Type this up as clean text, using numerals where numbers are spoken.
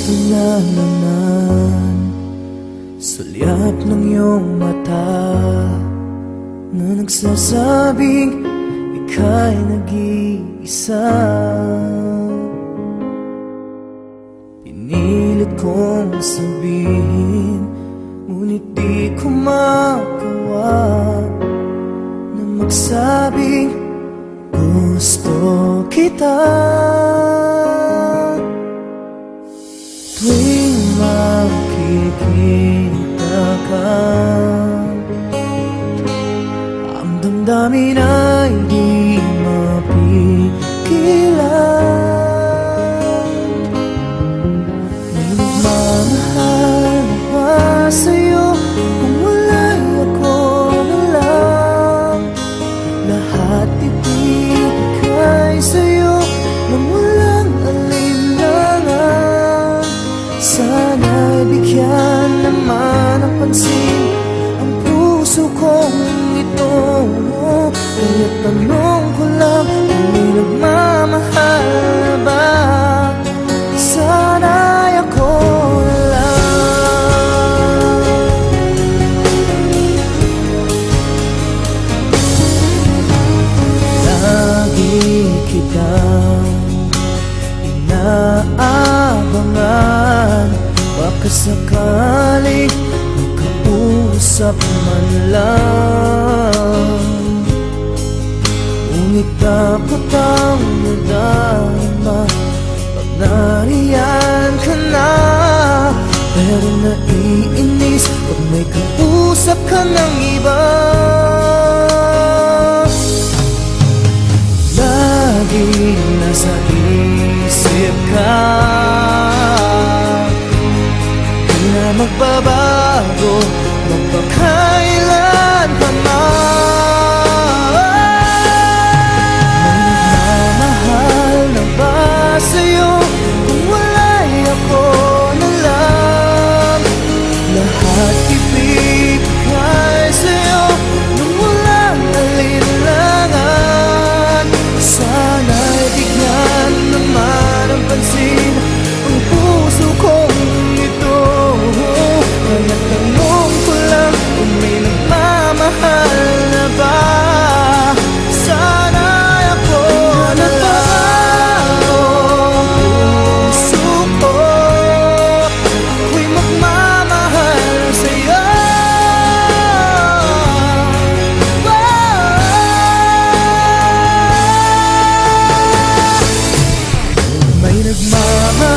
Ito na naman, sulyap ng iyong mata na nagsasabing ika'y nag-iisa. Pinilit kong sabihin, ngunit di ko magawa na magsabing gusto kita. Tuwing makikita ka, ang damdamin ay di mapigilan. May nagmamahal na ba sa'yo kung wala'y ako na lang? Lahat ibigay sa'yo nang walang alinlangan. Sana'y bigyan naman ng pansin ang puso kong ito. Kaya tanong ko lang kung may nagmamahal na ba? Sana'y ako na lang. Lagi kitang inaabangan, baka sakaling makausap man lang. Ngunit dapat ang nadama pag nariyan ka na. Pero naiinis pag may kausap ka ng iba. Laging nasa isip ka, di na magbabago magpakailan pa man. May nagmamahal na ba sa'yo kung wala'y ako na lang? Lahat ibigay sa'yo nung walang alinlangan. Sana'y bigyan naman ang pansin ang puso kong ito. Kaya tanong ko lang kung may nagmamahal na ba? Sana'y ako na lang. Puso ko, ako'y magmamahal sa'yo. May nagmamahal